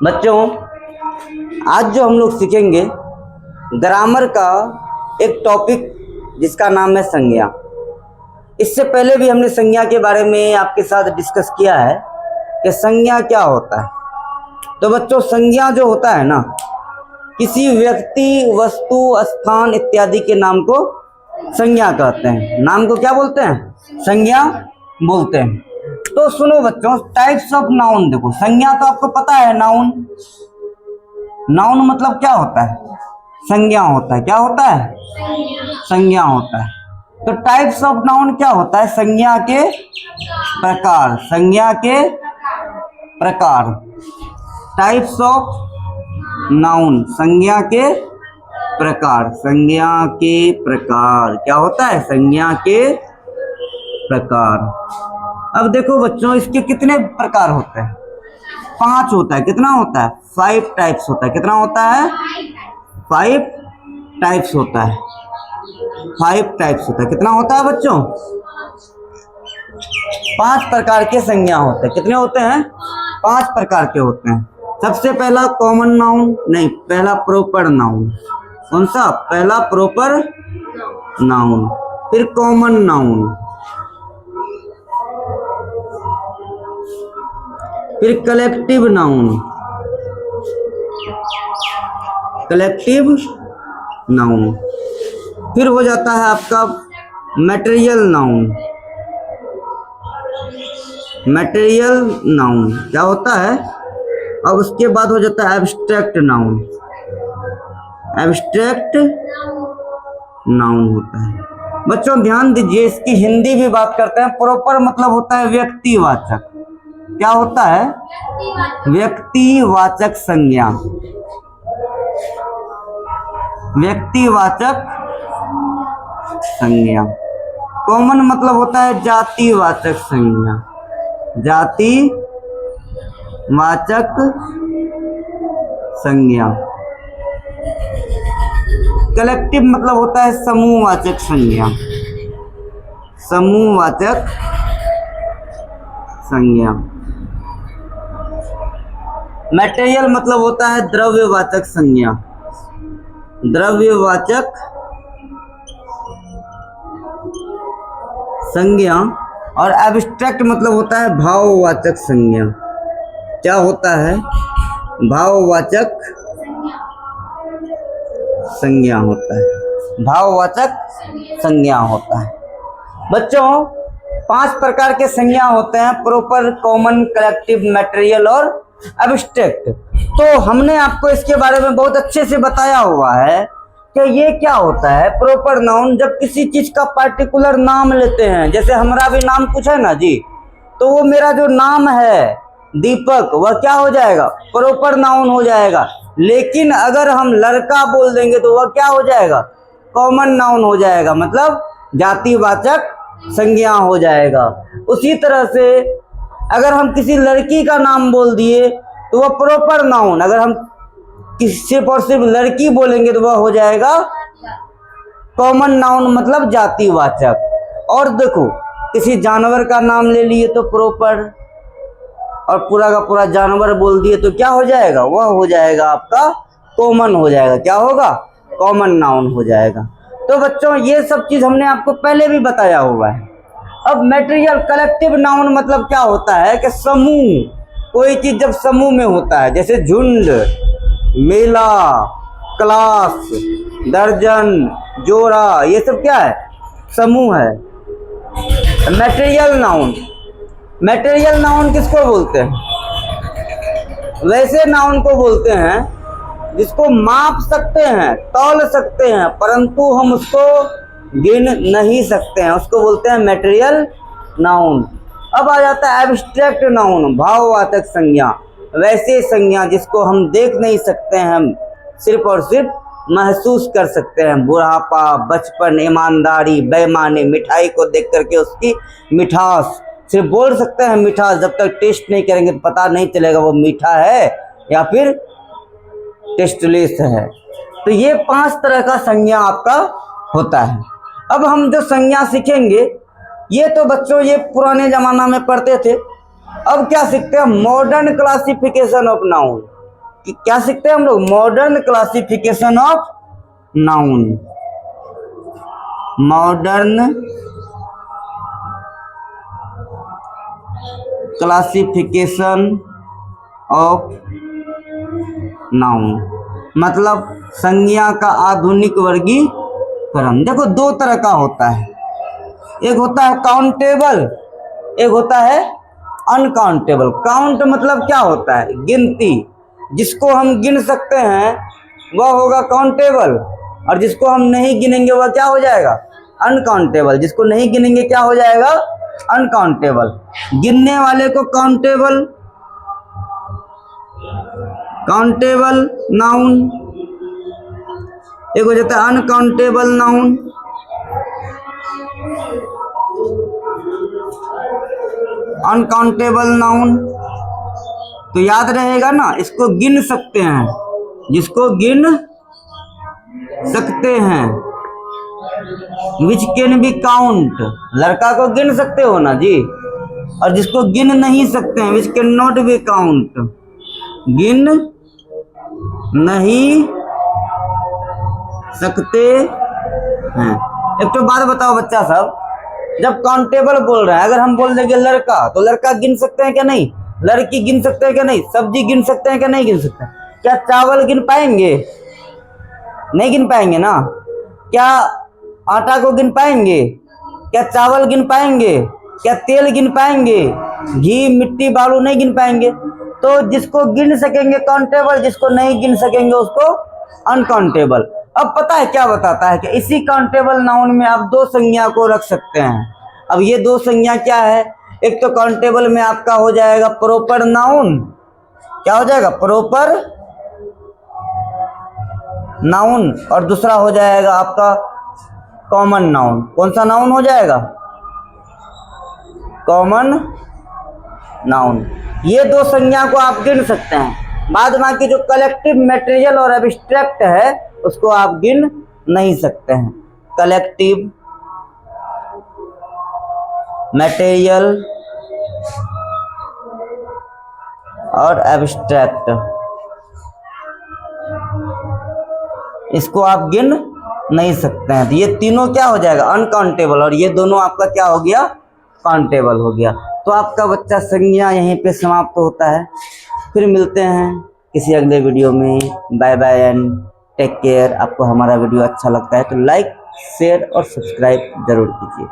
बच्चों, आज जो हम लोग सीखेंगे ग्रामर का एक टॉपिक जिसका नाम है संज्ञा। इससे पहले भी हमने संज्ञा के बारे में आपके साथ डिस्कस किया है कि संज्ञा क्या होता है। तो बच्चों, संज्ञा जो होता है ना, किसी व्यक्ति, वस्तु, स्थान इत्यादि के नाम को संज्ञा कहते हैं। नाम को क्या बोलते हैं? संज्ञा बोलते हैं। तो सुनो बच्चों, टाइप्स ऑफ नाउन देखो। संज्ञा तो आपको पता है, नाउन। नाउन मतलब क्या होता है? संज्ञा होता है। क्या होता है? संज्ञा होता है। तो टाइप्स ऑफ नाउन क्या होता है? संज्ञा के प्रकार। संज्ञा के प्रकार, टाइप्स ऑफ नाउन, संज्ञा के प्रकार। संज्ञा के प्रकार क्या होता है? संज्ञा के प्रकार। अब देखो बच्चों, इसके कितने प्रकार होते हैं? 5 होता है। कितना होता है? 5 टाइप्स होता है। कितना होता है? 5 टाइप्स होता है। 5 टाइप्स होता है। कितना होता है बच्चों? 5 प्रकार के संज्ञा होते हैं। कितने होते हैं? 5 प्रकार के होते हैं। सबसे पहला कॉमन नाउन, नहीं, पहला प्रॉपर नाउन। कौन सा? पहला प्रॉपर नाउन। फिर कॉमन नाउन, फिर कलेक्टिव नाउन। Collective noun. फिर हो जाता है आपका मटेरियल नाउन। मटेरियल नाउन क्या होता है? अब उसके बाद हो जाता है एब्स्ट्रैक्ट नाउन। एब्स्ट्रैक्ट नाउन होता है। बच्चों ध्यान दीजिए, इसकी हिंदी भी बात करते हैं। प्रॉपर मतलब होता है व्यक्तिवाचक। क्या होता है? व्यक्तिवाचक संज्ञा। व्यक्तिवाचक संज्ञा। कॉमन मतलब होता है जातिवाचक संज्ञा। जातिवाचक संज्ञा। कलेक्टिव मतलब होता है समूहवाचक संज्ञा। समूहवाचक संज्ञा। मटेरियल मतलब होता है द्रव्यवाचक संज्ञा। द्रव्यवाचक संज्ञा। और एब्स्ट्रैक्ट मतलब होता है भाववाचक संज्ञा। क्या होता है? भाववाचक संज्ञा होता है। भाववाचक संज्ञा होता है। बच्चों 5 प्रकार के संज्ञा होते हैं, प्रॉपर, कॉमन, कलेक्टिव, मटेरियल और एब्स्ट्रैक्ट। तो हमने आपको इसके बारे में बहुत अच्छे से बताया हुआ है कि ये क्या होता है। प्रॉपर नाउन जब किसी चीज का पार्टिकुलर नाम लेते हैं, जैसे हमारा भी नाम कुछ है ना जी, तो वो मेरा जो नाम है दीपक, वह क्या हो जाएगा? प्रॉपर नाउन हो जाएगा। लेकिन अगर हम लड़का बोल देंगे तो वह क्या हो जाएगा? कॉमन नाउन हो जाएगा, मतलब जातिवाचक संज्ञा हो जाएगा। उसी तरह से अगर हम किसी लड़की का नाम बोल दिए तो वह प्रॉपर नाउन। अगर हम सिर्फ और सिर्फ लड़की बोलेंगे तो वह हो जाएगा कॉमन नाउन, मतलब जातिवाचक। और देखो, किसी जानवर का नाम ले लिए तो प्रॉपर, और पूरा का पूरा जानवर बोल दिए तो क्या हो जाएगा? वह हो जाएगा आपका कॉमन हो जाएगा। क्या होगा? कॉमन नाउन हो जाएगा। तो बच्चों ये सब चीज हमने आपको पहले भी बताया हुआ है। अब मटेरियल कलेक्टिव नाउन मतलब क्या होता है कि समूह, कोई चीज जब समूह में होता है, जैसे झुंड, मेला, क्लास, दर्जन, जोड़ा, ये सब क्या है? समूह है। मटेरियल नाउन, मटेरियल नाउन किसको बोलते हैं? वैसे नाउन को बोलते हैं जिसको माप सकते हैं, तौल सकते हैं, परंतु हम उसको गिन नहीं सकते हैं, उसको बोलते हैं मटेरियल नाउन। अब आ जाता है एब्स्ट्रैक्ट नाउन, भाववाचक संज्ञा। वैसे संज्ञा जिसको हम देख नहीं सकते हैं, हम सिर्फ और सिर्फ महसूस कर सकते हैं। बुढ़ापा, बचपन, ईमानदारी, बेईमानी, मिठाई को देख करके उसकी मिठास, सिर्फ बोल सकते हैं मिठास, जब तक टेस्ट नहीं करेंगे तो पता नहीं चलेगा वो मीठा है या फिर टेस्टलेस है। तो ये 5 तरह का संज्ञा आपका होता है। अब हम जो संज्ञा सीखेंगे ये तो बच्चों ये पुराने जमाना में पढ़ते थे। अब क्या सीखते हैं? Modern classification of noun. क्या सीखते हैं हम लोग? Modern classification of noun. Modern classification of noun मतलब संज्ञा का आधुनिक वर्गीकरण। देखो दो तरह का होता है, एक होता है काउंटेबल, एक होता है अनकाउंटेबल। काउंट मतलब क्या होता है? गिनती। जिसको हम गिन सकते हैं वह होगा काउंटेबल, और जिसको हम नहीं गिनेंगे वह क्या हो जाएगा? अनकाउंटेबल। जिसको नहीं गिनेंगे क्या हो जाएगा? अनकाउंटेबल। गिनने वाले को काउंटेबल, काउंटेबल नाउन। एक हो जाता है अनकाउंटेबल नाउन। अनकाउंटेबल नाउन तो याद रहेगा ना, इसको गिन सकते हैं, जिसको गिन सकते हैं, विच कैन बी काउंट। लड़का को गिन सकते हो ना जी, और जिसको गिन नहीं सकते हैं, which can not be count, गिन नहीं सकते हैं। एक तो बात बताओ बच्चा सब, जब काउंटेबल बोल रहे हैं, अगर हम बोल देंगे लड़का, तो लड़का गिन सकते हैं क्या? नहीं। लड़की गिन सकते हैं क्या? नहीं। सब्जी गिन सकते हैं क्या? नहीं गिन सकते। क्या चावल गिन पाएंगे? नहीं गिन पाएंगे ना। क्या आटा को गिन पाएंगे? क्या चावल गिन पाएंगे? क्या तेल गिन पाएंगे? घी, मिट्टी, बालू नहीं गिन पाएंगे। तो जिसको गिन सकेंगे काउंटेबल, जिसको नहीं गिन सकेंगे उसको अनकाउंटेबल। अब पता है क्या बताता है कि इसी काउंटेबल नाउन में आप दो संज्ञा को रख सकते हैं। अब ये दो संज्ञा क्या है? एक तो काउंटेबल में आपका हो जाएगा प्रॉपर नाउन। क्या हो जाएगा? Proper noun. और दूसरा हो जाएगा आपका कॉमन नाउन। कौन सा नाउन हो जाएगा? Common noun. ये दो संज्ञा को आप गिन सकते हैं। बाद बाकी जो कलेक्टिव, मटेरियल और एब्स्ट्रैक्ट है उसको आप गिन नहीं सकते हैं। कलेक्टिव, मटेरियल और एब्स्ट्रैक्ट, इसको आप गिन नहीं सकते हैं। तो ये तीनों क्या हो जाएगा? अनकाउंटेबल। और ये दोनों आपका क्या हो गया? काउंटेबल हो गया। तो आपका बच्चा संज्ञा यहीं पे समाप्त होता है। फिर मिलते हैं किसी अगले वीडियो में। Bye bye and take care. आपको हमारा वीडियो अच्छा लगता है तो लाइक, शेयर और सब्सक्राइब जरूर कीजिए।